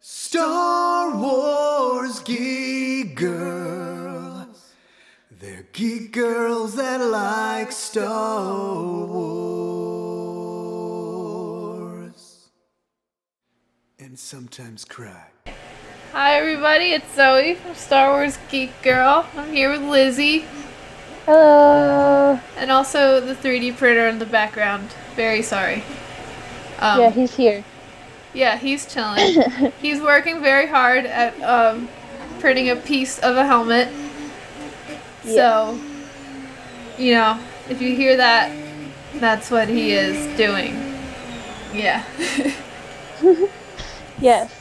Star Wars geek girls. They're geek girls that like Star Wars. And sometimes cry. Hi everybody, it's Zoe from Star Wars Geek Girl. I'm here with Lizzy. Hello. And also the 3D printer in the background. Very sorry. Yeah, he's here. Yeah, he's chilling. He's working very hard at printing a piece of a helmet. So, you know, if you hear that, that's what he is doing. Yeah. Yes.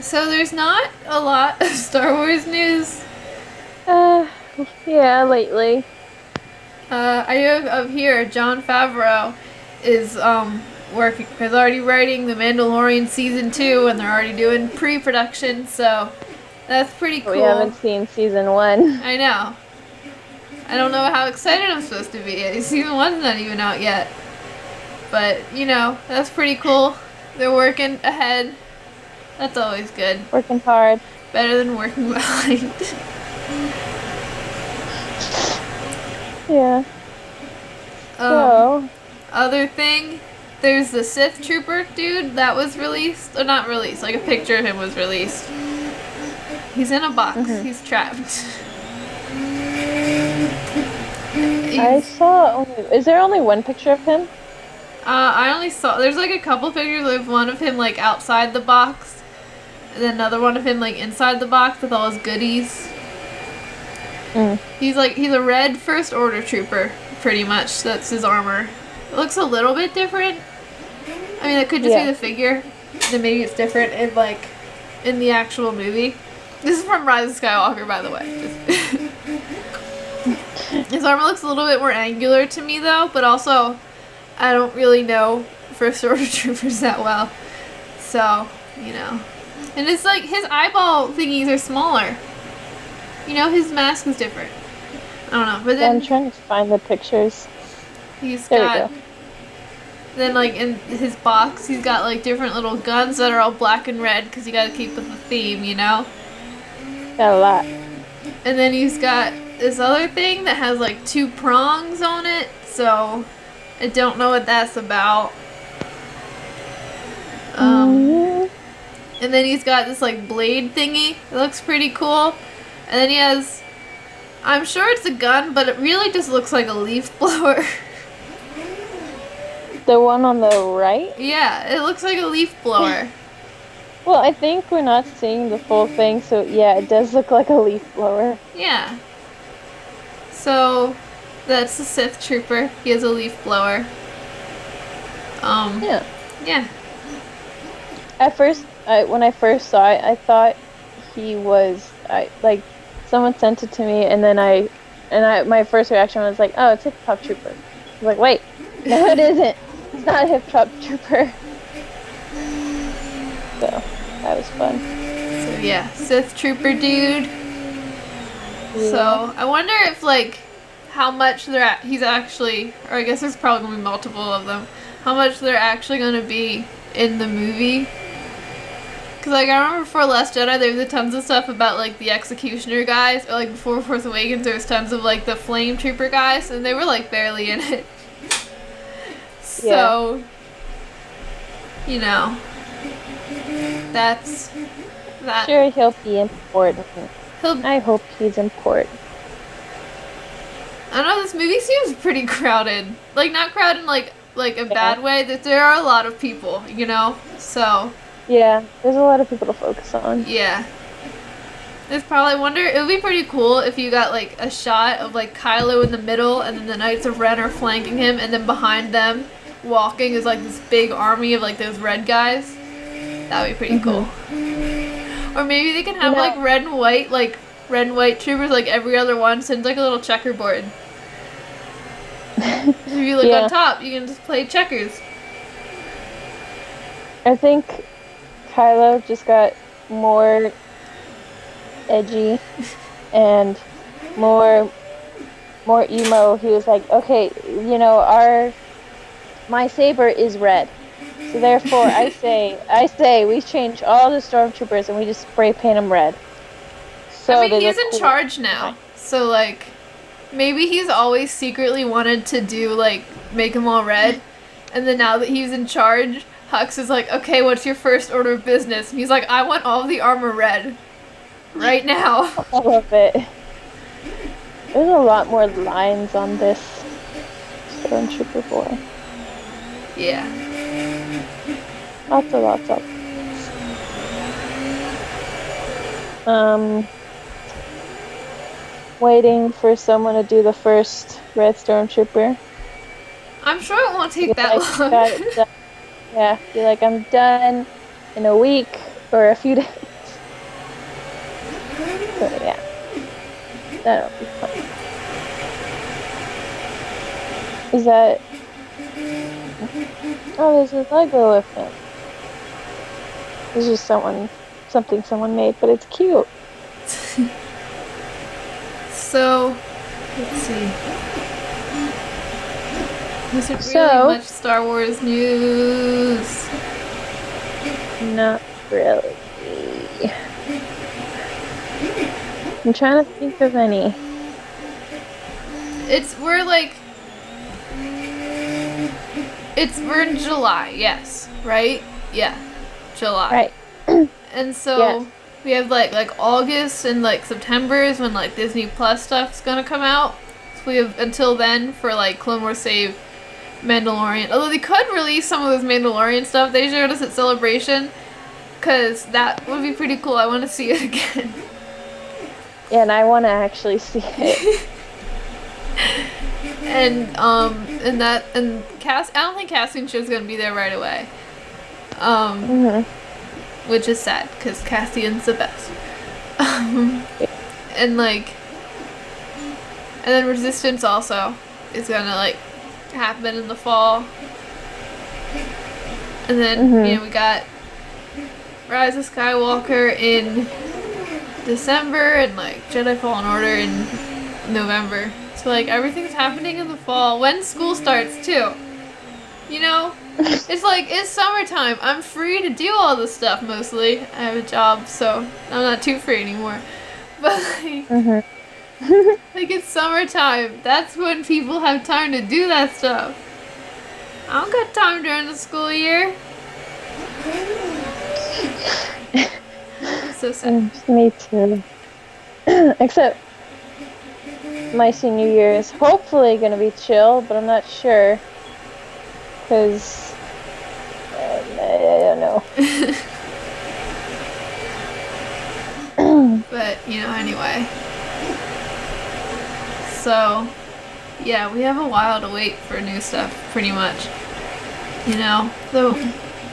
So there's not a lot of Star Wars news. Yeah, lately. I have here Jon Favreau is already writing The Mandalorian season 2, and they're already doing pre-production, so that's pretty cool. We haven't seen season 1. I know. I don't know how excited I'm supposed to be. Season 1's not even out yet. But, you know, that's pretty cool. They're working ahead. That's always good. Working hard. Better than working behind. Yeah. So. Other thing, there's the Sith Trooper dude that was released. Or not released, like a picture of him was released. He's in a box. He's trapped. I saw is there only one picture of him? I only saw, there's like a couple pictures of one of him like outside the box. And then another one of him like inside the box with all his goodies. He's a red First Order trooper, pretty much. That's his armor. It looks a little bit different. I mean, it could just be the figure. Then maybe it's different in the actual movie. This is from Rise of Skywalker, by the way. His armor looks a little bit more angular to me, though, but also I don't really know First Order troopers that well. So, you know. And it's like his eyeball thingies are smaller. You know, his mask is different. I don't know, but then I'm trying to find the pictures. There we go. Then, like, in his box, he's got, like, different little guns that are all black and red, because you gotta keep with the theme, you know? Got a lot. And then he's got this other thing that has, like, 2 prongs on it, so I don't know what that's about. And then he's got this, like, blade thingy. It looks pretty cool. And then he has, I'm sure it's a gun, but it really just looks like a leaf blower. The one on the right? Yeah, it looks like a leaf blower. Well, I think we're not seeing the full thing, so yeah, it does look like a leaf blower. Yeah. So, that's the Sith Trooper. He has a leaf blower. Yeah. Yeah. At first, when I first saw it, I thought he was, like, someone sent it to me, and then my first reaction was like, oh, it's a hip-hop trooper. I was like, wait, no it isn't. It's not a hip-hop trooper. So, that was fun. So yeah, Sith Trooper dude. Yeah. So, I wonder if, like, how much he's actually, or I guess there's probably going to be multiple of them, how much they're actually going to be in the movie. Because, like, I remember before Last Jedi, there was a tons of stuff about, like, the Executioner guys, or, like, before Force Awakens, there was tons of, like, the Flame Trooper guys, and they were, like, barely in it. So, you know, that's that. Sure, he'll be important. I hope he's important. I don't know, this movie seems pretty crowded. Like, not crowded in, like a bad way, that there are a lot of people, you know? So... yeah, there's a lot of people to focus on. Yeah. There's probably, it would be pretty cool if you got, like, a shot of, like, Kylo in the middle, and then the Knights of Ren are flanking him, and then behind them, walking, is, like, this big army of, like, those red guys. That would be pretty cool. Or maybe they can have, like, red and white troopers, like, every other one, so it's, like, a little checkerboard. If you look on top, you can just play checkers. I think Kylo just got more edgy and more emo. He was like, okay, you know, my saber is red. So therefore, I say we change all the stormtroopers and we just spray paint them red. So I mean, they he's look in cool. charge now. So, like, maybe he's always secretly wanted to do, like, make them all red. And then now that he's in charge, Hux is like, okay, what's your first order of business? And he's like, I want all the armor red. Right now. I love it. There's a lot more lines on this Stormtrooper boy. Yeah. Lots of. Waiting for someone to do the first red Stormtrooper. I'm sure it won't take that Like, long. got it done. Yeah, be like, I'm done in a week or a few days. So yeah, that'll be fun. Is that? Oh, there's a Lego with him. It's just something someone made, but it's cute. So, let's see. There's really So- much Star Wars news. Not really. I'm trying to think of any. We're in July, yes, right? Yeah, July. Right. And so Yes. we have like August and like September is when like Disney Plus stuff's gonna come out. So we have until then for like Clone Wars Save, Mandalorian. Although they could release some of those Mandalorian stuff they showed us at Celebration, cause that would be pretty cool. I want to see it again. Yeah, and I want to actually see it. And I don't think Cassian's show's gonna be there right away. Which is sad because Cassian's the best. And then Resistance also is gonna like happen in the fall. And then we got Rise of Skywalker in December and like Jedi Fallen Order in November. So like everything's happening in the fall when school starts too. You know? It's summertime. I'm free to do all this stuff mostly. I have a job, so I'm not too free anymore. But like, like it's summertime. That's when people have time to do that stuff. I don't got time during the school year. I'm so sad. Me too. Except my senior year is hopefully going to be chill, but I'm not sure. Because I don't know. But, anyway. So, yeah, we have a while to wait for new stuff, pretty much. Though,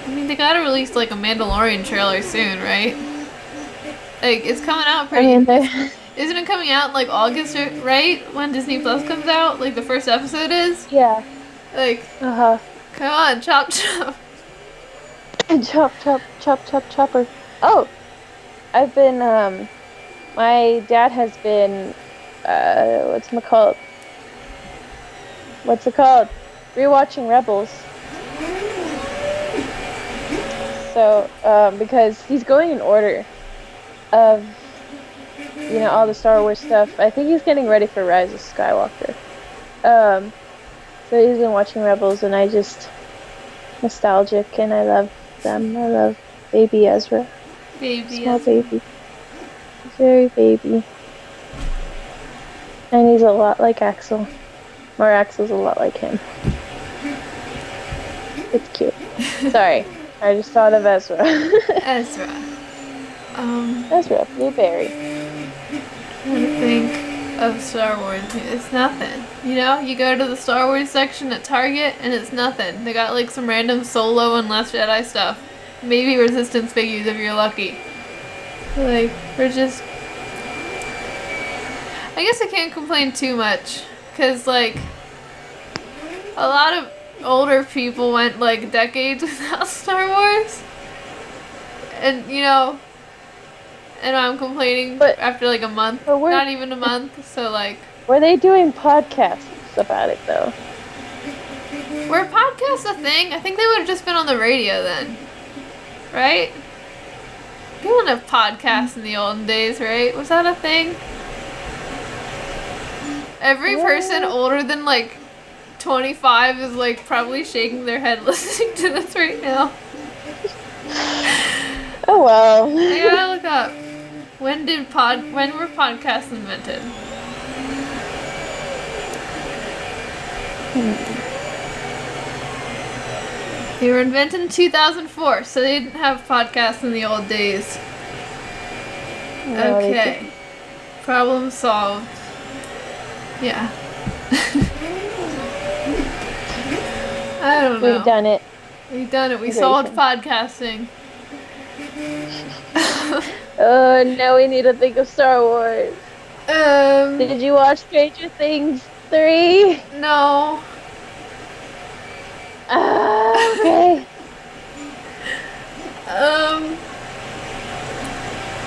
they gotta release, like, a Mandalorian trailer soon, right? Like, it's coming out pretty... Isn't it coming out, like, August, right? When Disney Plus comes out? Like, the first episode is? Yeah. Like, Uh-huh. come on, chop. Chopper. Oh! I've been, my dad has been, what's it called? Rewatching Rebels. So, because he's going in order of, all the Star Wars stuff. I think he's getting ready for Rise of Skywalker. So he's been watching Rebels, and I just nostalgic, and I love them. I love baby Ezra. Small baby. Very baby. And he's a lot like Axel. Or Axel's a lot like him. It's cute. Sorry. I just thought of Ezra. Ezra. Ezra, Blueberry. What do you think of Star Wars? It's nothing. You go to the Star Wars section at Target and it's nothing. They got like some random Solo and Last Jedi stuff. Maybe Resistance figures if you're lucky. Like, we're just... I guess I can't complain too much. Because, like, a lot of older people went, like, decades without Star Wars. And, and I'm complaining after, like, a month. Not even a month. So, like... Were they doing podcasts about it, though? Were podcasts a thing? I think they would have just been on the radio then. Right? People didn't have podcasts in the olden days, right? Was that a thing? Every person older than like 25 is like probably shaking their head listening to this right now. Oh well. I gotta look up. When were podcasts invented? They were invented in 2004, so they didn't have podcasts in the old days. No, they Okay. Problem solved. Yeah. I don't know. We've done it. We've done it. We Amazing. solved podcasting. Oh, now we need to think of Star Wars. Um, Did you watch Stranger Things 3? no. Okay.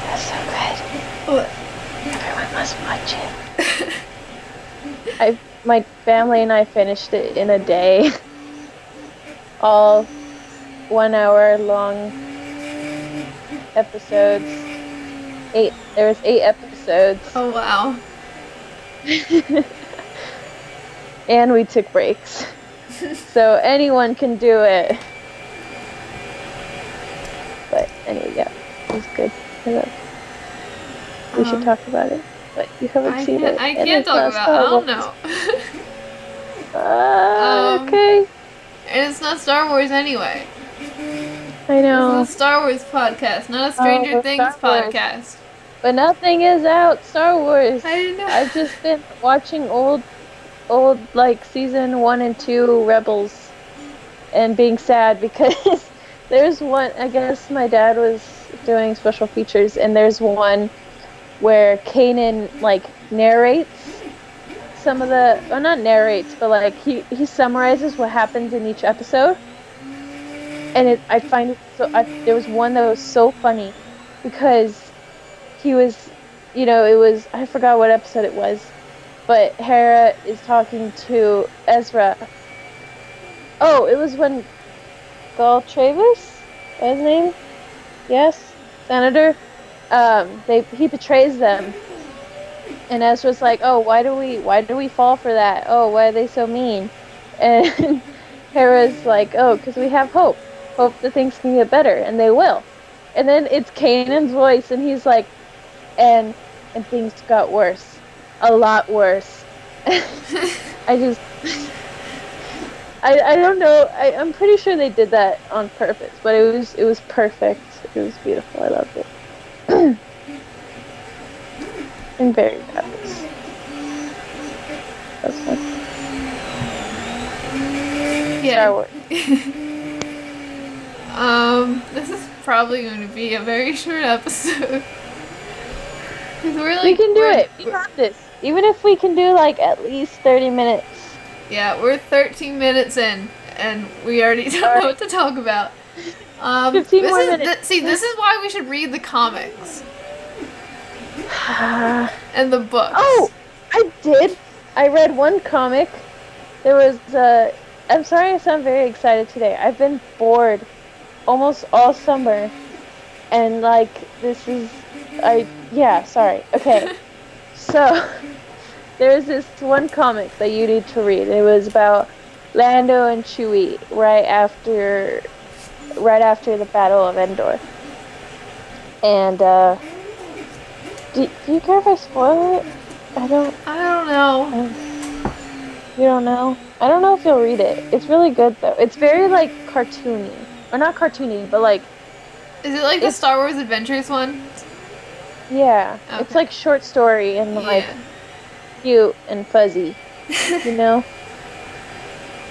That's so good. What? Everyone must watch it. My family and I finished it in a day. All 1 hour long episodes. There was 8 episodes. Oh, wow. And we took breaks. So anyone can do it. But anyway, yeah, it was good. We should talk about it. But you haven't seen it. I and can't it's talk not about Star I don't Wars. know. Okay. And it's not Star Wars anyway. I know. It's a Star Wars podcast, not a Stranger Oh, Things Star Wars. podcast. But nothing is out Star Wars. I didn't know. I've just been watching old like season 1 and 2 Rebels and being sad because there's one, I guess my dad was doing special features, and there's one where Kanan like narrates some of the, well, not narrates, but like he summarizes what happens in each episode. And I find it so, there was one that was so funny because he was, it was, I forgot what episode it was, but Hera is talking to Ezra. Oh, it was when Galtravis, his name? Yes? Senator? He betrays them. And Ezra's like, oh, why do we fall for that? Oh, why are they so mean? And Hera's like, oh, because we have hope. Hope that things can get better, and they will. And then it's Kanan's voice, and he's like, and things got worse. A lot worse. I don't know. I'm pretty sure they did that on purpose, but it was perfect. It was beautiful. I loved it. And very fabulous. That's fun. Star Wars. This is probably going to be a very short episode. We can do it. We got this. Even if we can do like at least 30 minutes. Yeah, we're 13 minutes in, and we already don't know what to talk about. 15 more minutes. This is why we should read the comics. And the books. Oh, I did. I read one comic. There was I'm sorry I sound very excited today. I've been bored almost all summer. And like, sorry. Okay. So, there's this one comic that you need to read. It was about Lando and Chewie right after the Battle of Endor. And, do you care if I spoil it? I don't know. You don't know? I don't know if you'll read it. It's really good, though. It's very, like, cartoony. Or not cartoony, but, like... Is it like the Star Wars Adventures one? Yeah. Okay. It's, like, short story and, like, cute and fuzzy. You know?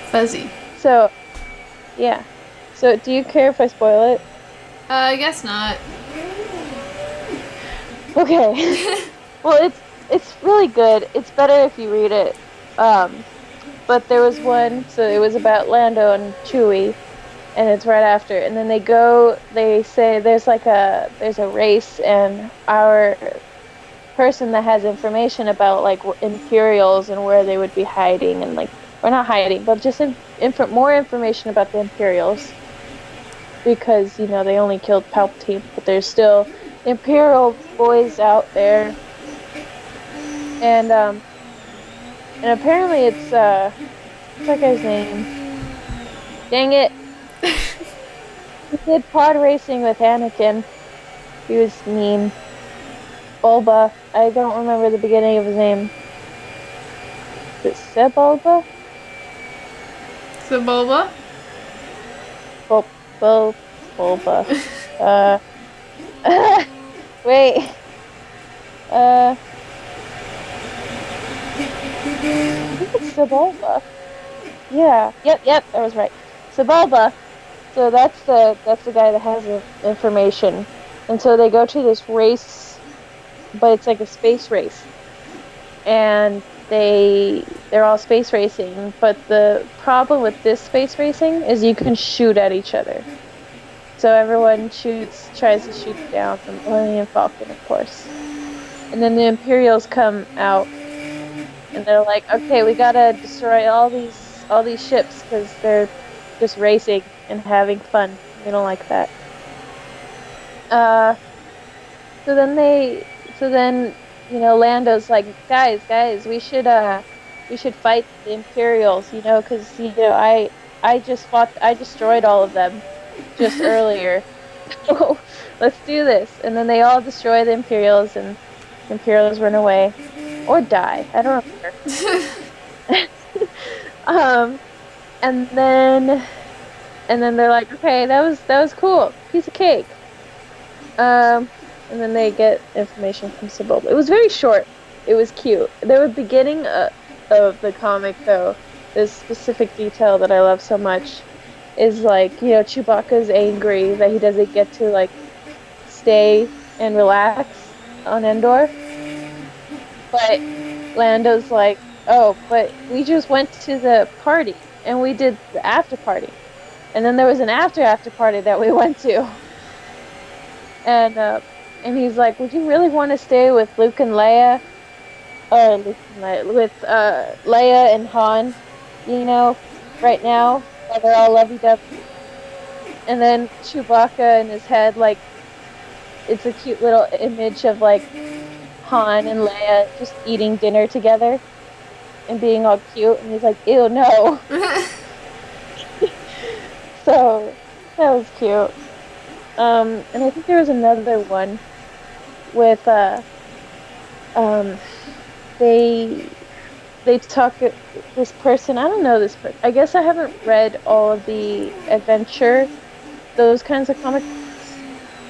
Fuzzy. So, yeah. So, do you care if I spoil it? I guess not. Okay. Well, it's really good. It's better if you read it. But there was one, so it was about Lando and Chewie, and it's right after. And then they say there's a race, and our person that has information about like Imperials and where they would be hiding and like or not hiding, but just more information about the Imperials. Because, you know, they only killed Palpatine, but there's still Imperial boys out there. And apparently it's what's that guy's name? Dang it. He did pod racing with Anakin. He was mean. Bulba. I don't remember the beginning of his name. Is it Sebulba? Sebulba? Bulba. Wait. I think it's Sebulba. Yeah. Yep, that was right. Sebulba. So that's the guy that has the information. And so they go to this race, but it's like a space race. And they're all space racing, but the problem with this space racing is you can shoot at each other. So everyone tries to shoot down the Millennium Falcon, of course. And then the Imperials come out, and they're like, "Okay, we gotta destroy all these ships because they're just racing and having fun. We don't like that." So then you know, Lando's like, guys, we should fight the Imperials, you know, because, you know, I destroyed all of them just earlier. So let's do this. And then they all destroy the Imperials, and the Imperials run away or die. I don't remember. And then they're like, okay, that was cool, piece of cake. And then they get information from Sebulba. It was very short. It was cute. The beginning of the comic, though, this specific detail that I love so much is, like, you know, Chewbacca's angry that he doesn't get to, like, stay and relax on Endor. But Lando's like, oh, but we just went to the party, and we did the after party. And then there was an after party that we went to. And he's like, would you really want to stay with Luke and Leia? With Leia and Han, you know, right now, while they're all lovey-dovey. And then Chewbacca in his head, like, it's a cute little image of, like, Han and Leia just eating dinner together and being all cute. And he's like, ew, no. So, that was cute. And I think there was another one with they talk, this person, I don't know this person, I guess I haven't read all of the adventure, those kinds of comics,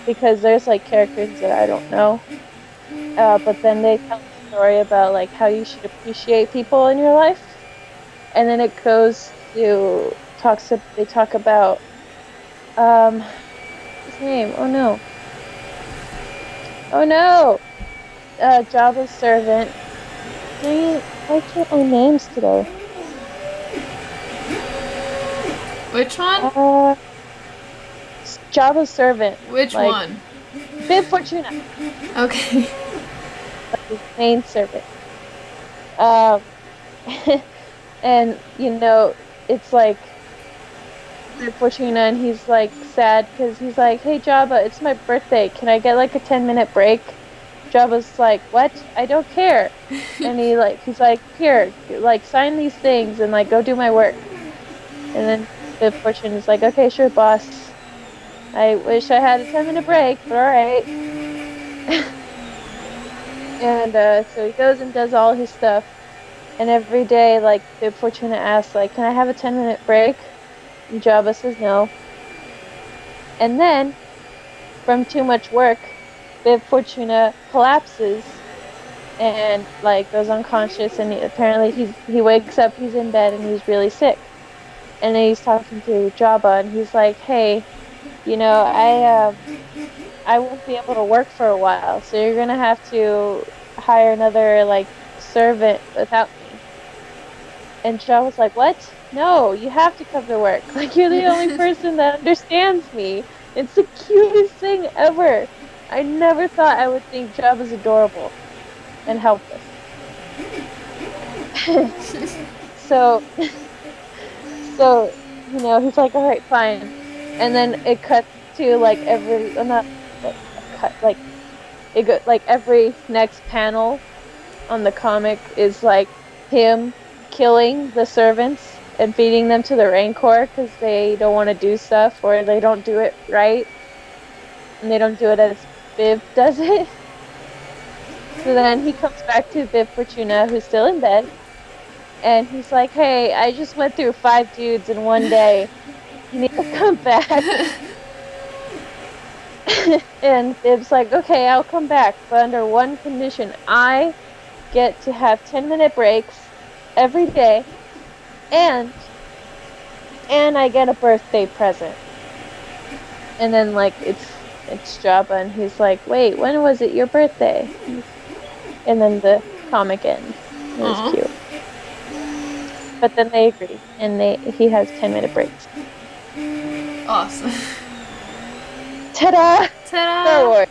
because there's, like, characters that I don't know, but then they tell a story about, like, how you should appreciate people in your life, and then it goes to they talk about his name, oh no, Jabba's servant. Why can't I names today? Which one? Jabba's servant. Which one? Bib Fortuna. Okay. His main servant. And, you know, it's like Bib Fortuna, and he's, like, sad because he's like, hey Jabba, it's my birthday. Can I get, like, a 10-minute break? Jabba's like, what? I don't care. And he's like, here, like, sign these things and, like, go do my work. And then Bib Fortuna's like, okay, sure, boss. I wish I had a 10-minute break, but alright. And so he goes and does all his stuff. And every day, like, Bib Fortuna asks, like, can I have a 10-minute break? And Jabba says no. And then, from too much work, Bib Fortuna collapses and, like, goes unconscious, and apparently he wakes up, he's in bed, and he's really sick. And then he's talking to Jabba, and he's like, hey, you know, I won't be able to work for a while, so you're gonna have to hire another, like, servant without me. And Jabba's like, what? No, you have to come to work. Like, you're the only person that understands me. It's the cutest thing ever. I never thought I would think Jabba's adorable and helpless. So So, he's like, all right, fine. And then it cuts to like not like cut, like it go, like every next panel on the comic is like him killing the servants and feeding them to the Rancor because they don't want to do stuff or they don't do it right and they don't do it as Viv does it. So then he comes back to Viv Fortuna, who's still in bed, and he's like, hey, I just went through 5 dudes in one day. You need to come back. And Viv's like, okay, I'll come back, but under one condition. I get to have 10-minute breaks every day, and I get a birthday present. And then, like, it's Jabba, and he's like, wait, when was it your birthday? And then the comic ends. It was cute. But then they agree, and he has 10-minute breaks. Awesome. Ta-da! Ta-da! Star Wars.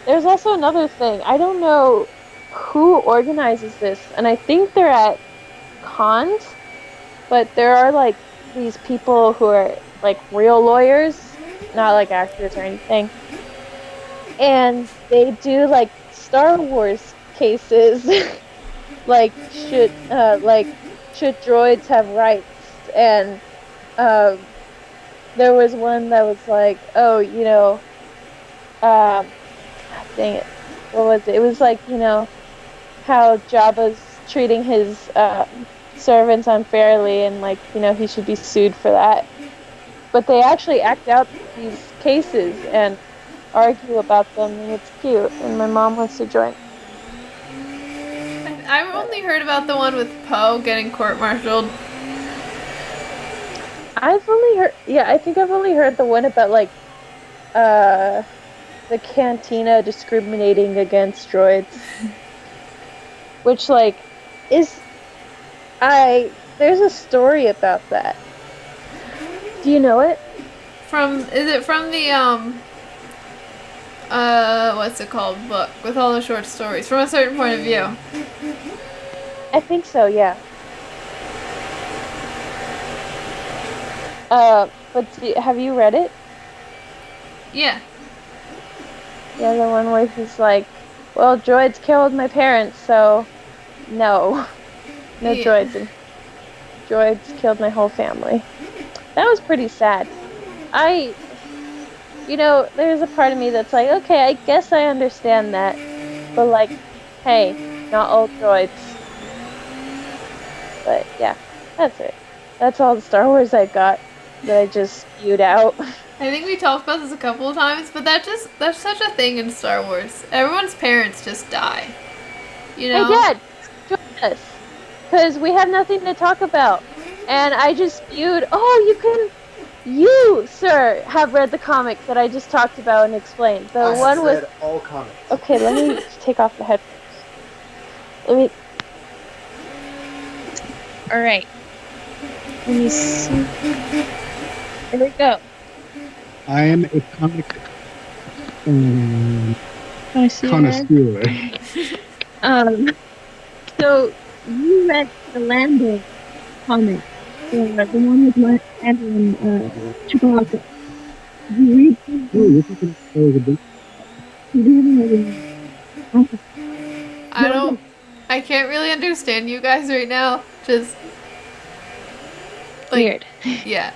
There's also another thing. I don't know who organizes this, and I think they're at cons, but there are like these people who are like real lawyers, not like actors or anything, and they do like Star Wars cases, like should droids have rights, and there was one that was like, oh, dang it, what was it? It was like, how Jabba's treating his servants unfairly, and like, he should be sued for that. But they actually act out these cases and argue about them, and it's cute. And my mom wants to join. I've only heard about the one with Poe getting court-martialed. I think I've only heard the one about like the Cantina discriminating against droids. Which like there's a story about that. Do you know it? Is it from the what's it called, book with all the short stories from a certain point of view? I think so, yeah. But have you read it? Yeah. Yeah, the one where he's like, well, droids killed my parents, so no Yeah. droids. And droids killed my whole family. That was pretty sad. There's a part of me that's like, okay, I guess I understand that, but like, hey, not all droids. But yeah, that's it. That's all the Star Wars I got that I just spewed out. I think we talked about this a couple of times, but that's such a thing in Star Wars. Everyone's parents just die. You know? Hey, Dad, join us, because we have nothing to talk about. And I just spewed, you, sir, have read the comic that I just talked about and explained. The one with all comics. Okay, let me take off the headphones. Alright. Let me see. Here we go. I am a comic connoisseur. So you read the Lando comic, the one with Lando and Chewbacca. Did you read it? Oh, this is a book. I can't really understand you guys right now. Just like, Weird. Yeah.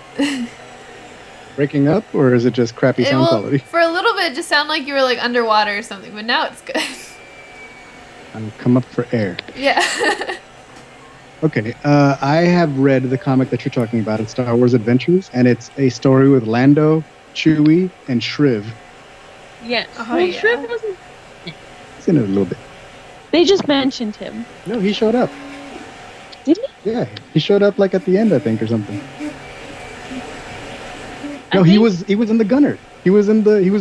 Breaking up, or is it just crappy sound quality? For a little bit, it just sounded like you were like underwater or something, but now it's good. I'll come up for air. Yeah. Okay, I have read the comic that you're talking about. It's Star Wars Adventures, and it's a story with Lando, Chewie, and Shriv. Yes. Oh, yeah. Shriv wasn't. He's in it a little bit. They just mentioned him. No, he showed up. Did he? Yeah, he showed up like at the end, I think, or something. No, he was in the gunner. He was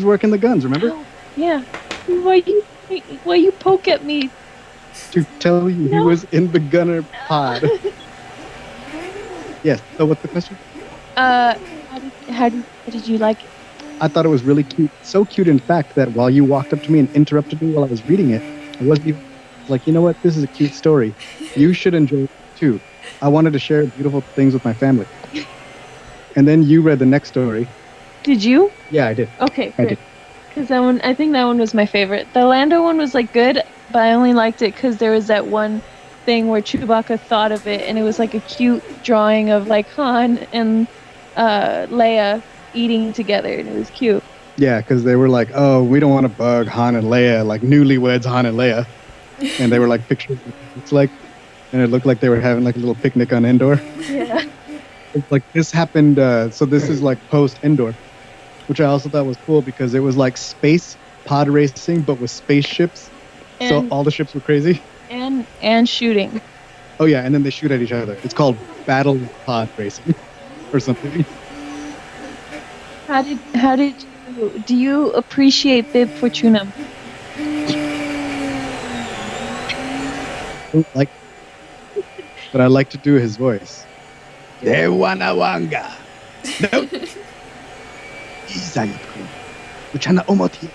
working the guns, remember? Oh, yeah. Why you poke at me? To tell you he was in the gunner pod. Yes, so what's the question? How did you like it? I thought it was really cute. So cute, in fact, that while you walked up to me and interrupted me while I was reading it, I wasn't even Like, you know what? This is a cute story. You should enjoy it too. I wanted to share beautiful things with my family. And then you read the next story. Did you? Yeah, I did. Okay, I good. did. Because that one, I think that one was my favorite. The Lando one was like good, but I only liked it because there was that one thing where Chewbacca thought of it, and it was like a cute drawing of like Han and Leia eating together, and it was cute. Yeah, because they were like, oh, we don't want to bug Han and Leia, like newlyweds Han and Leia. And they were like pictures of what it looks like. And it looked like they were having like a little picnic on Endor. Yeah. It's like this happened, so this is like post Endor, which I also thought was cool because it was like space pod racing, but with spaceships. So And all the ships were crazy. and shooting. Oh yeah, and then they shoot at each other. It's called battle pod racing or something. How did you do you appreciate Bib Fortuna? I don't like, but I like to do his voice. De Wanawanga. No. Izayuku. Uchana Omoti.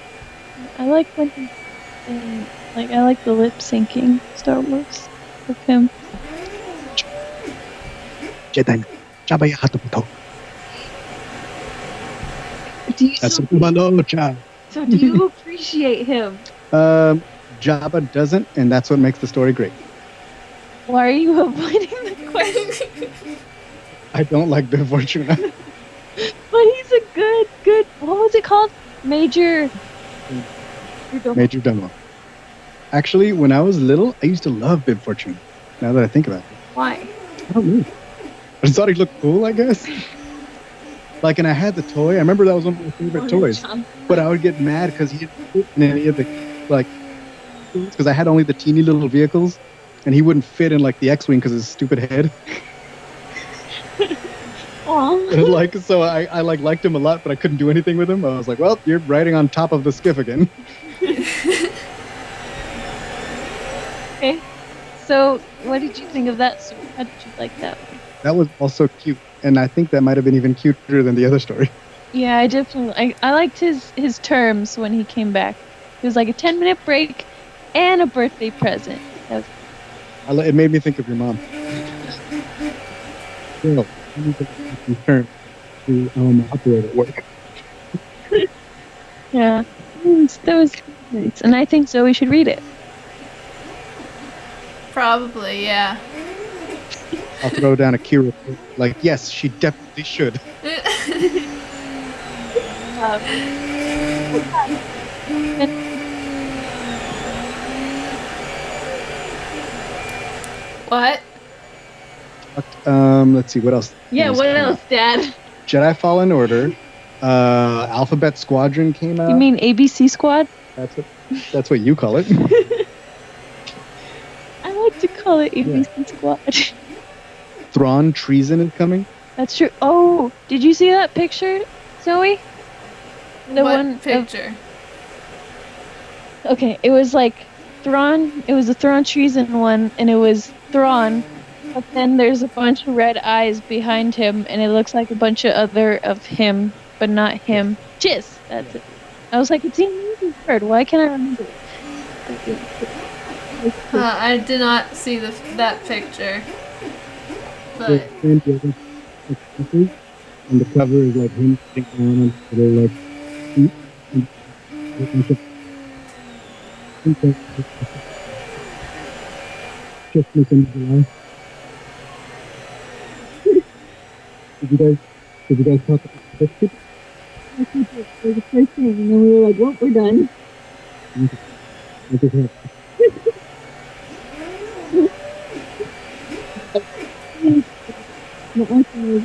I like when he's like I like the lip syncing Star Wars of him. Jedi. Jabaya Hataputo. That's So Balocha. do you appreciate him? Jabba doesn't, and that's what makes the story great. Why are you avoiding the question? I don't like Bib Fortuna. But he's a good. What was it called? Major. Major Domo. Actually, when I was little, I used to love Bib Fortuna. Now that I think about it, Why? I don't know. I just thought he looked cool, I guess. Like, and I had the toy. I remember that was one of my favorite toys. But I would get mad because he didn't fit in any of the, like, because I had only the teeny little vehicles, and he wouldn't fit in like the X-wing because of his stupid head. Aw. And, like, so I like liked him a lot, but I couldn't do anything with him. I was like, well, you're riding on top of the skiff again. Okay. So, what did you think of that story? How did you like that one? That was also cute, and I think that might have been even cuter than the other story. Yeah, I definitely. I liked his terms when he came back. It was like a 10-minute break and a birthday present. That was, It made me think of your mom. Girl, I need to return to operate at work. yeah. That was nice. And I think Zoe should read it. Probably, yeah. I'll throw down a Kira. Like, yes, she definitely should. What? Let's see, what else? Yeah, what else, Dad? Jedi Fallen Order. Alphabet Squadron came out. You mean ABC Squad? That's what you call it. I like to call it ABC Squad. Thrawn Treason is coming. That's true. Oh, did you see that picture, Zoe? The what one picture? Okay, it was like Thrawn. It was a Thrawn treason one, and it was Thrawn. But then there's a bunch of red eyes behind him, and it looks like a bunch of other of him, but not him. Jizz. That's it. I was like, it's an easy word. Why can't I remember it? I did not see that picture. But And the cover is like him sitting down and they're like. Just listen to the line. Did you guys talk about this kid? It was the first thing, and then we were like, well, we're done. I just had The answer was,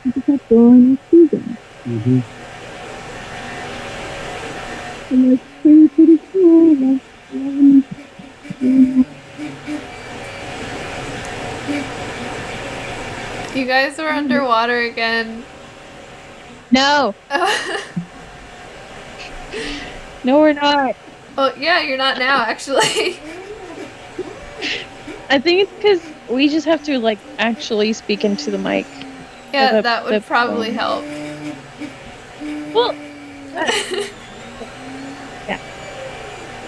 we just have Thrawn treason. And that's pretty cool. you guys were underwater again. No. No, we're not. Oh, yeah, you're not now, actually. I think it's because we just have to, like, actually speak into the mic. Yeah, The- that would the probably phone. help. Well,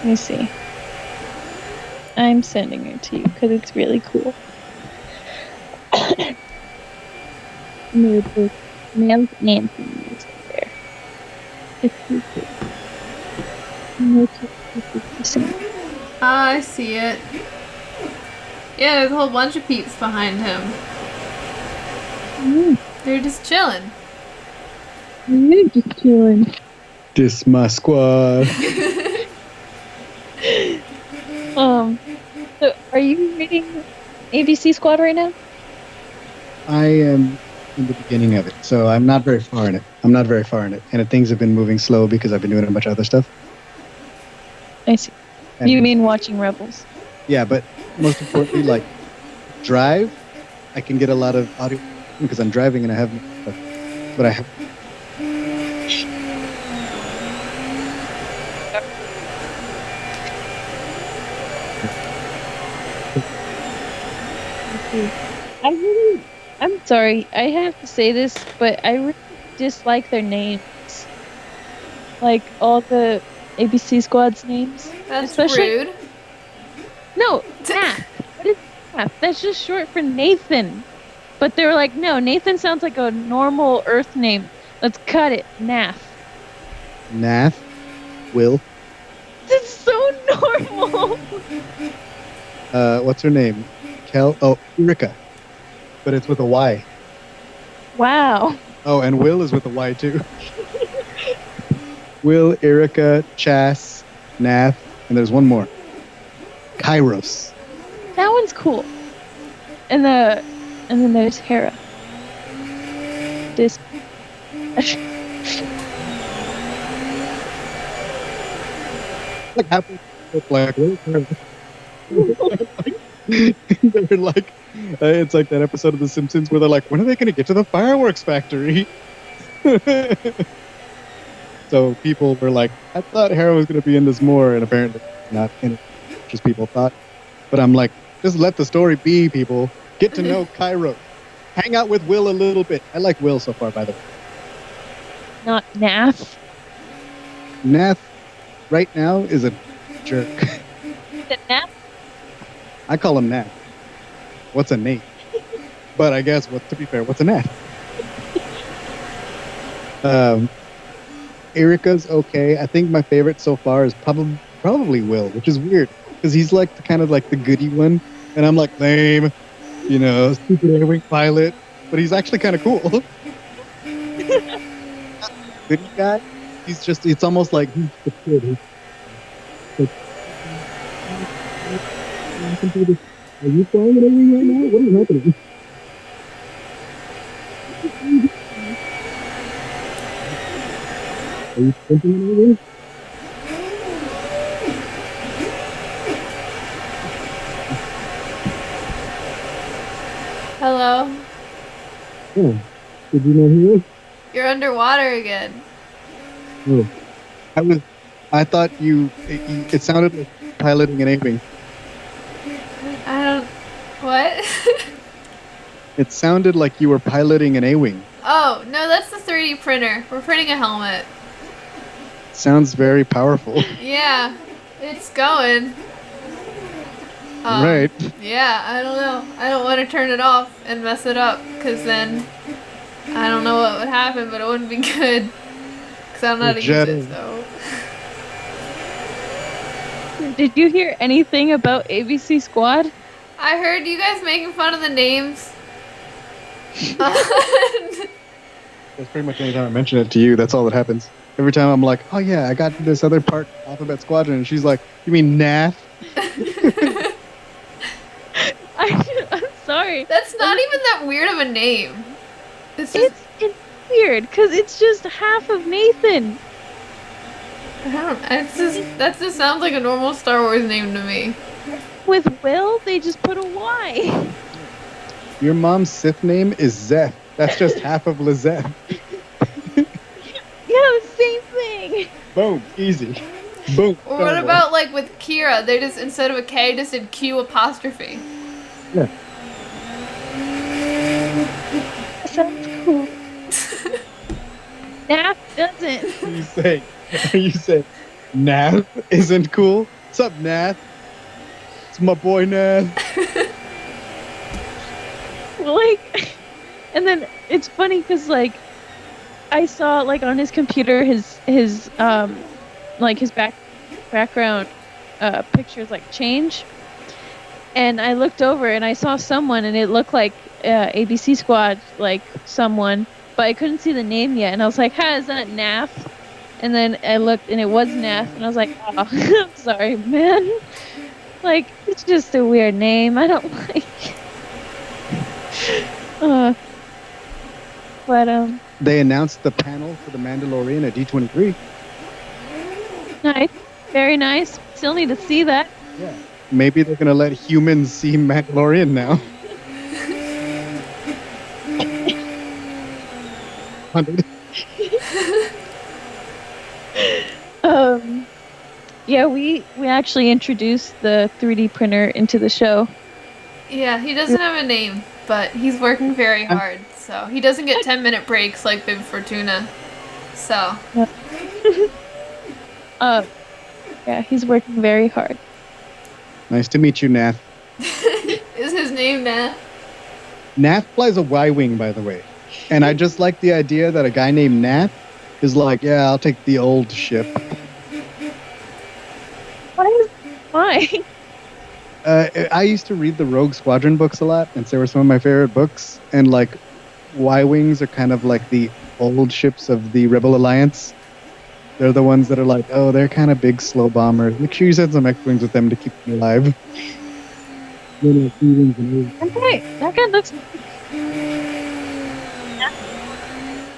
me see. I'm sending it to you because it's really cool. Males and females there. It's really cool. No two pieces the same. I see it. Yeah, there's a whole bunch of peeps behind him. They're just chilling. You're just chilling. This my squad. So are you reading ABC Squad right now? I am in the beginning of it, so I'm not very far in it. And things have been moving slow because I've been doing a bunch of other stuff. I see. And You mean watching Rebels? yeah, but most importantly, like drive, I can get a lot of audio because I'm driving and I have, but I have. I'm sorry, I have to say this, but I really dislike their names. Like all the ABC Squad's names. That's Especially- rude. No, Nath. What is Nath? That's just short for Nathan. But they were like, no, Nathan sounds like a normal Earth name. Let's cut it. Nath. Nath, Will. That's so normal. What's her name? Erika. But it's with a Y. Wow. Oh, and Will is with a Y too. Will, Erika, Chas, Nath, and there's one more. Kairos. That one's cool. And then there's Hera. This Like happy like they're like it's like that episode of The Simpsons where they're like, when are they going to get to the fireworks factory? So people were like, I thought Hera was going to be in this more, and apparently not in it, just people thought. But I'm like, just let the story be, people. Get to know Cairo. Hang out with Will a little bit. I like Will so far, by the way. not Nath. Nath, right now, is a jerk. The Nath. I call him Nath. What's a Nate? But I guess, to be fair, what's a Nath? Erika's okay. I think my favorite so far is probably Will, which is weird because he's like the goody one, and I'm like lame, stupid airwing pilot, but he's actually kind of cool. Goody guy. It's almost like he's the kid. Are you flying an airwing right now? What is happening? Are you thinking anything? Hello. Oh, did you know who? You're underwater again. Oh, I thought it sounded like piloting and aiming. I don't. What? It sounded like you were piloting an A-wing. Oh, no, that's the 3D printer. We're printing a helmet. Sounds very powerful. Yeah, it's going. Right. Yeah, I don't know. I don't want to turn it off and mess it up, because then I don't know what would happen, but it wouldn't be good. Because I don't know how to use it, so. Did you hear anything about ABC Squad? I heard you guys making fun of the names. That's pretty much any time I mention it to you, that's all that happens. Every time I'm like, oh yeah, I got this other part, Alphabet Squadron, and she's like, you mean Nath? I'm sorry. That's not even that weird of a name. It's just, It's weird because it's just half of Nathan. that just sounds like a normal Star Wars name to me. With Will, they just put a Y. Your mom's Sith name is Zeth. That's just half of Lizeth. Yeah, the same thing. Boom, easy. Boom. Or what about like with Kira? They just instead of a K, just did Q apostrophe. Yeah. That sounds cool. Nath doesn't. You say Nath isn't cool? What's up, Nath? It's my boy, Nath. Like, and then it's funny because like I saw like on his computer his like his background pictures like change, and I looked over and I saw someone and it looked like ABC Squad, like someone, but I couldn't see the name yet, and I was like, "Ha, is that Nath?" And then I looked and it was Nath, and I was like, "Oh, I'm sorry, man. Like, it's just a weird name. I don't like." But They announced the panel for the Mandalorian at D23. nice, very nice. Still need to see that. Yeah. Maybe they're gonna let humans see Mandalorian now. 100. Yeah, we actually introduced the 3D printer into the show. Yeah, he doesn't have a name, but he's working very hard. So he doesn't get 10-minute breaks like Bib Fortuna. So Yeah, he's working very hard. Nice to meet you, Nath. is his name Matt? Nath flies a Y-wing, by the way. And I just like the idea that a guy named Nath is like, yeah, I'll take the old ship. Why? I used to read the Rogue Squadron books a lot, and they were some of my favorite books. And like, Y-wings are kind of like the old ships of the Rebel Alliance. They're the ones that are like, oh, they're kind of big, slow bombers. Make sure you send some X-wings with them to keep them alive. Okay, that guy looks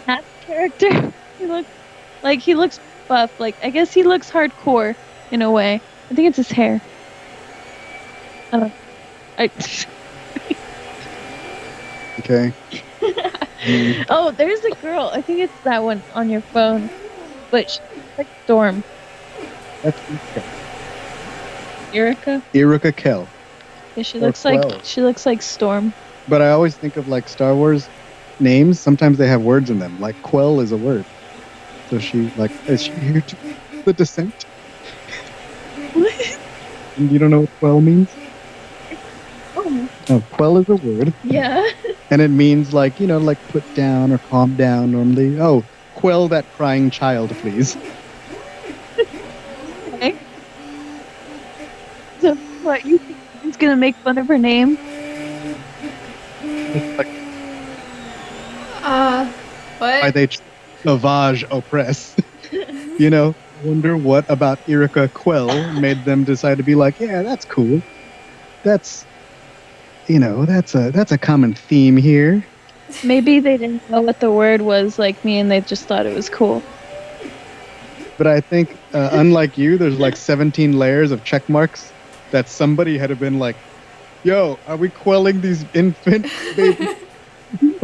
that character. He looks buff. Like, I guess he looks hardcore in a way. I think it's his hair. I don't. Okay. Oh, there's a girl. I think it's that one on your phone, but she's like Storm. That's Erica. Iruka Kell. Yeah, she Or looks Quell. like Storm. But I always think of like Star Wars names. Sometimes they have words in them. Like Quell is a word. So she like, is she here to the descent? What? And you don't know what Quell means? Oh, No, Quell is a word. yeah. And it means like, you know, like put down or calm down normally. Oh, quell that crying child, please. Okay. So what? You think he's gonna make fun of her name? What? Why they savage oppress. You know, wonder what about Iruka Quell made them decide to be like, yeah, that's cool. That's, you know, that's a common theme here. Maybe they didn't know what the word was like me, and they just thought it was cool. But I think, unlike you, there's like 17 layers of check marks that somebody had been like, yo, are we quelling these infant babies?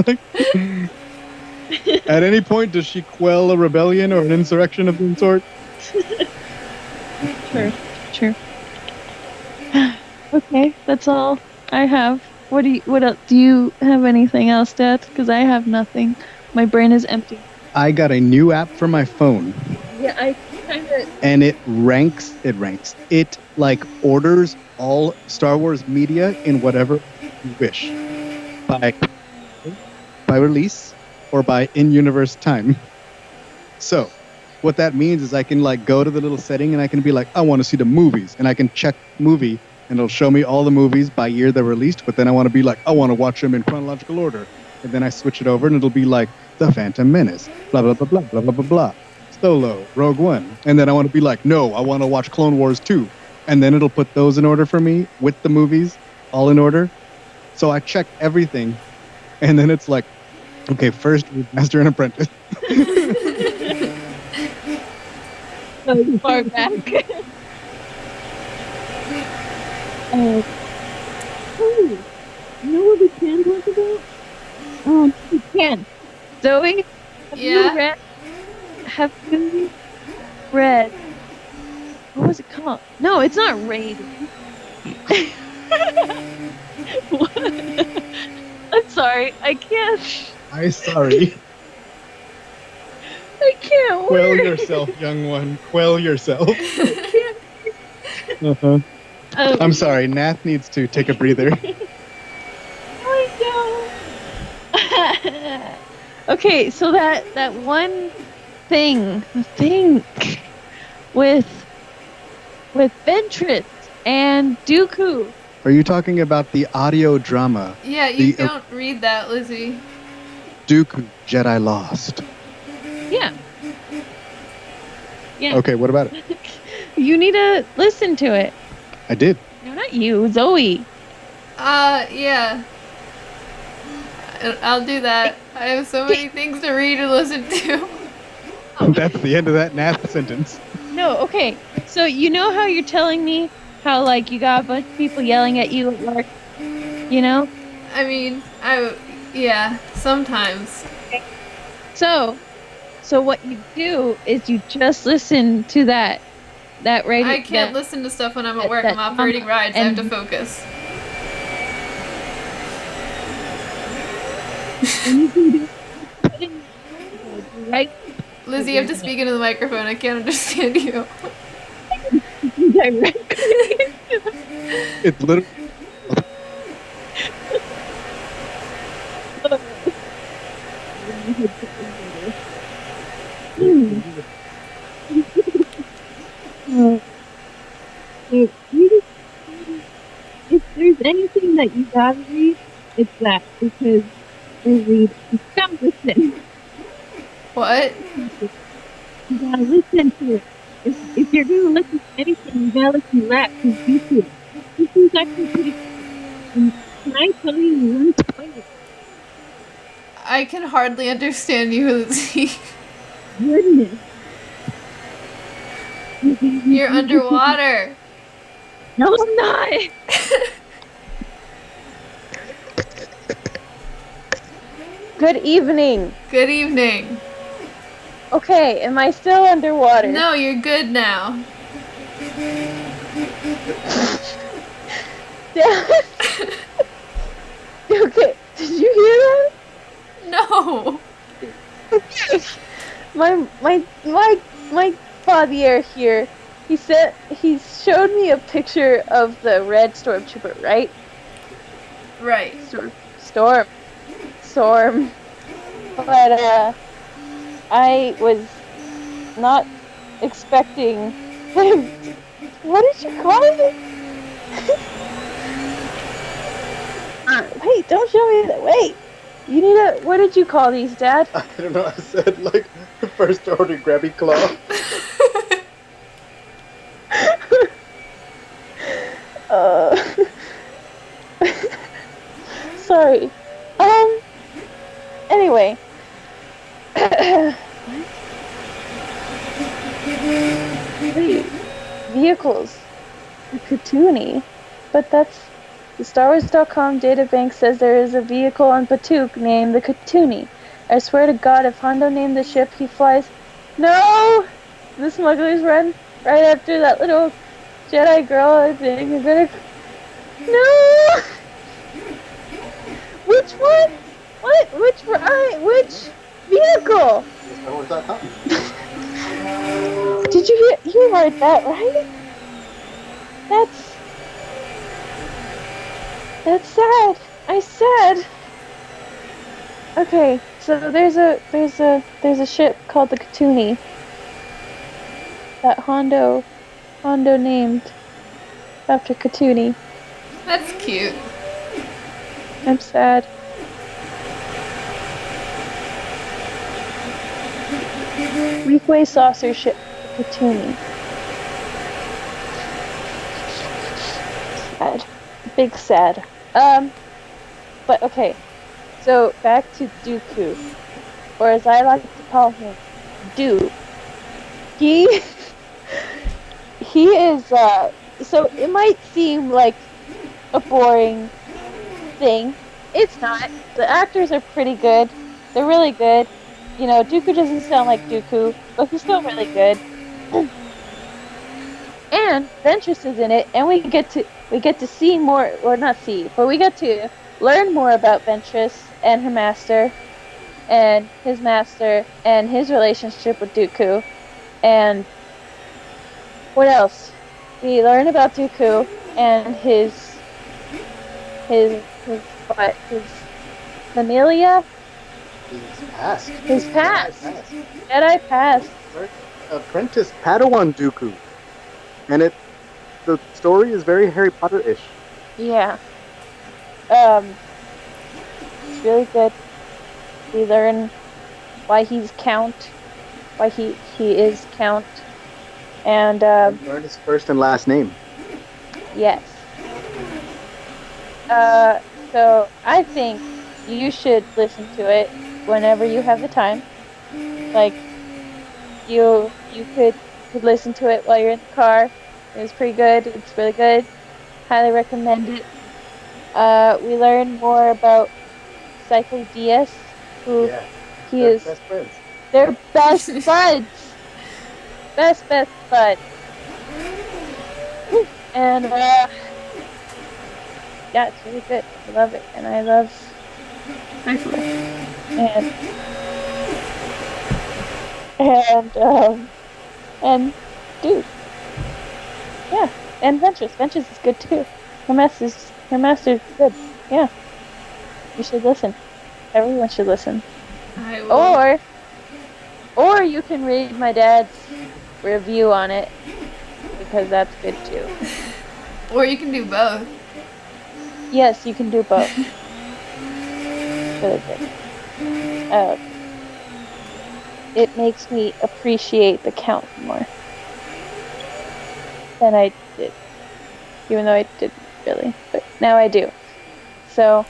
Like, at any point, does she quell a rebellion or an insurrection of some sort? Sure. Okay, that's all I have. What else? Do you have anything else, Dad? Because I have nothing. My brain is empty. I got a new app for my phone. Yeah, I kind of. And it ranks. It like orders all Star Wars media in whatever you wish. By release or by in-universe time. So, what that means is I can like go to the little setting and I can be like, I want to see the movies, and I can check movie and it'll show me all the movies by year they're released, but then I want to be like, I want to watch them in chronological order. And then I switch it over and it'll be like The Phantom Menace, blah blah blah blah blah blah blah blah. Solo, Rogue One. And then I want to be like, no, I want to watch Clone Wars 2. And then it'll put those in order for me with the movies all in order. So I check everything. And then it's like, okay, first Master and Apprentice. So far back. Oh, you know what we can talk about? We can. Zoe, Yeah? have you read? What was it called? No, it's not Raid. What? I'm sorry, I can't. I'm sorry. I can't. Quell word. yourself, young one. Quell yourself. I can't. Uh-huh. Oh, I'm sorry, Nath needs to take a breather. oh no. Okay, so that one thing, the thing with Ventress and Dooku. Are you talking about the audio drama? Yeah, you The don't read that, Lizzie. Dooku Jedi Lost. Yeah. Yeah. Okay, what about it? You need to listen to it. I did. No, not you, Zoe. Yeah. I'll do that. I have so many things to read and listen to. That's the end of that Nath sentence. No, okay. So you know how you're telling me how like you got a bunch of people yelling at you at work, you know? I mean, yeah, sometimes. So what you do is you just listen to that radio. I can't listen to stuff when I'm at work. I'm operating rides. I have to focus. Right? Lizzie, you have to speak into the microphone. I can't understand you. It's literally. If there's anything that you gotta read, it's that, because you gotta listen. What? You gotta listen to it. If you're gonna listen to anything, you gotta listen to that, because this is actually pretty cool. And can I tell you one point? I can hardly understand you, Lizzie. Goodness. You're underwater. No, I'm not. Good evening. Good evening. Okay, am I still underwater? No, you're good now. Okay, did you hear that? No. My father here, he showed me a picture of the red stormtrooper, right? Right. Storm. But I was not expecting him. What did you call it? Wait, don't show me that. Wait. You need a. What did you call these, Dad? I don't know. I said like first order grabby claw. Sorry. Anyway. Wait. Vehicles. The cartoony. But that's. The StarWars.com databank says there is a vehicle on Batuk named the Katuni. I swear to God, if Hondo named the ship he flies... No! The smugglers run right after that little Jedi girl, I think. You're gonna... No! Which one? What? Which vehicle? StarWars.com. Did you hear? You heard that, right? That's sad. I said. Okay, so there's a ship called the Katuni that Hondo named after Katuni. That's cute. I'm sad. Reefway saucer ship Katuni. Sad. Big sad. But okay. So back to Dooku, or as I like to call him, Doo. He is so it might seem like a boring thing. It's not. The actors are pretty good. They're really good. You know, Dooku doesn't sound like Dooku, but he's still really good. And Ventress is in it, and we get to see more, or not see, but we get to learn more about Ventress and her master, and his relationship with Dooku, and what else? we learn about Dooku and his familia, His past. his past, Jedi past. Jedi past. Apprentice Padawan Dooku, and the story is very Harry Potter-ish. Yeah. It's really good. We learn why he's Count, why he is Count, and Learn his first and last name. yes. So I think you should listen to it whenever you have the time. Like, you could listen to it while you're in the car. It was pretty good. It's really good. Highly recommend it. We learn more about Psycho DS, who he They're is. best friends. They're best buds. Best bud. And yeah, it's really good. I love it, and I love and dude, yeah, and Ventures is good too. Her master's good. Yeah, you should listen. Everyone should listen. I will. Or you can read my dad's review on it, because that's good too. Or you can do both. Yes, you can do both. Really good. It makes me appreciate the Count more than I did, even though I didn't really, but now I do. So.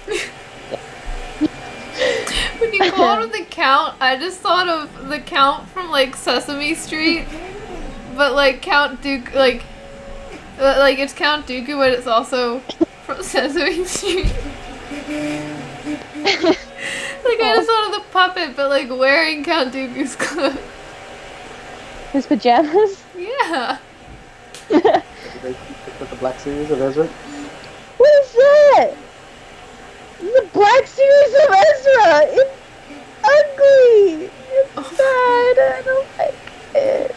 When you called him the Count, I just thought of the Count from like Sesame Street, but like Count Dooku, like it's Count Dooku, but it's also from Sesame Street. Like I just thought of the puppet, but like wearing Count Dooku's clothes. His pajamas? Yeah. Did they pick up the Black Series of Ezra? What is that? The Black Series of Ezra! It's ugly! It's bad, I don't like it.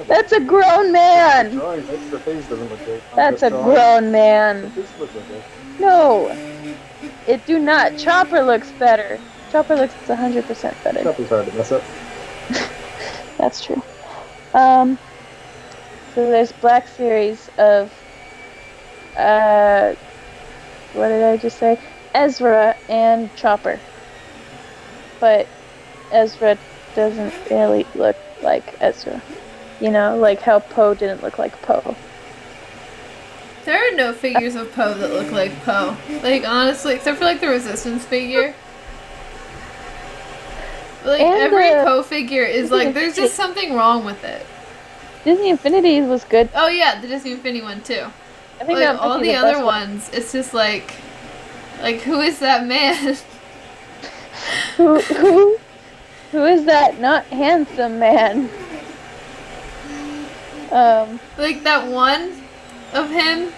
That's a grown man! The face doesn't look great. That's a grown man. The face looks okay. No! It do not. Chopper looks better. Chopper looks 100% better. Chopper's hard to mess up. That's true. So there's Black Series of what did I just say? Ezra and Chopper. But Ezra doesn't really look like Ezra. You know, like how Poe didn't look like Poe. There are no figures of Poe that look like Poe. Like honestly, except for like the Resistance figure. Like And, every Poe figure is like there's just something wrong with it. Disney Infinity was good. Oh yeah, the Disney Infinity one too. I think Like that might all be the best other one. ones, it's just like who is that man? Who is that not handsome man? Like that one of him.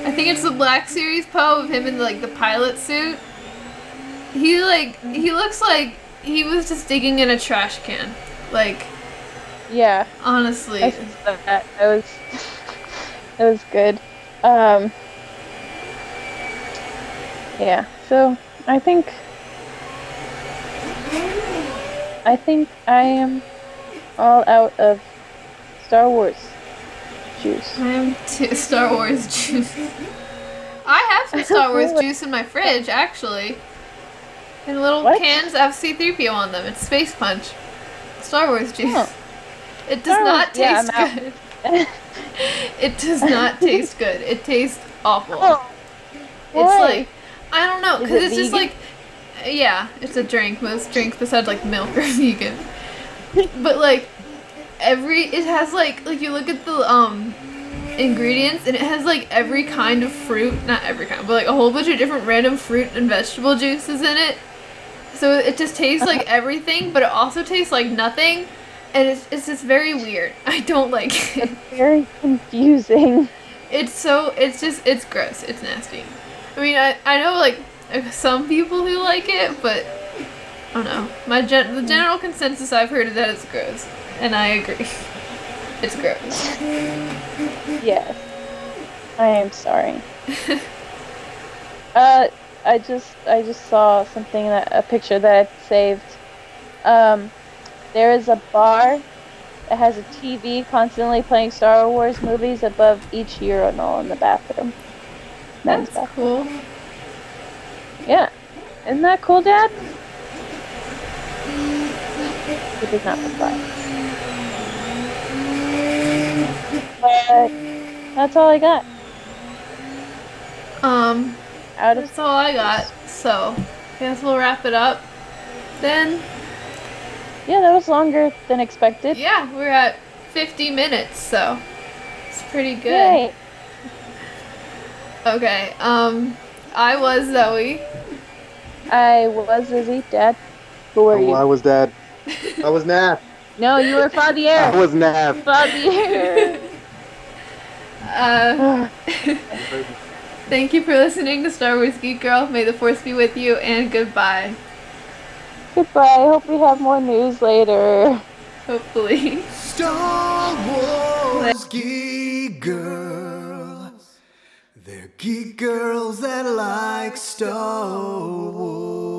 I think it's the Black Series Poe of him in like the pilot suit. He looks like he was just digging in a trash can. Like Yeah, honestly. I saw that. It was good. Yeah. So I think I am all out of Star Wars juice. I am Star Wars juice. I have some Star Wars juice in my fridge, actually. In little What? cans have C-3PO on them. It's Space Punch. Star Wars juice. Oh. It does Star not Wars- yeah, taste I'm out. good. It does not taste good. It tastes awful. Oh, It's why? like, I don't know, Is because it it's just vegan? like, yeah, it's a drink. Most drinks besides like milk are vegan. But like, it has like you look at the ingredients and it has like every kind of fruit, not every kind, but like a whole bunch of different random fruit and vegetable juices in it. So it just tastes like everything, but it also tastes like nothing. And it's just very weird. I don't like it. Very confusing. It's gross. It's nasty. I mean, I know like some people who like it, but I don't know. The general consensus I've heard is that it's gross, and I agree. It's gross. Yes. I am sorry. I just saw something a picture that I saved. There is a bar that has a TV constantly playing Star Wars movies above each urinal in the bathroom. Men's That's bathroom. cool. Yeah. Isn't that cool, Dad? He does not reply. But that's all I got. Out of That's all I got. So, guess we'll wrap it up. Then, Yeah, that was longer than expected. yeah, we're at 50 minutes, so it's pretty good. Yay. Okay, I was Zoe. I was Lizzy, Dad. Who were you? I was Dad. I was Naf. No, you were Faudier. I was Naf. Faudier. Thank you for listening to Star Wars Geek Girl. May the Force be with you, and goodbye. Goodbye. Hope we have more news later. Hopefully. Star Wars geek girls. They're geek girls that like Star Wars.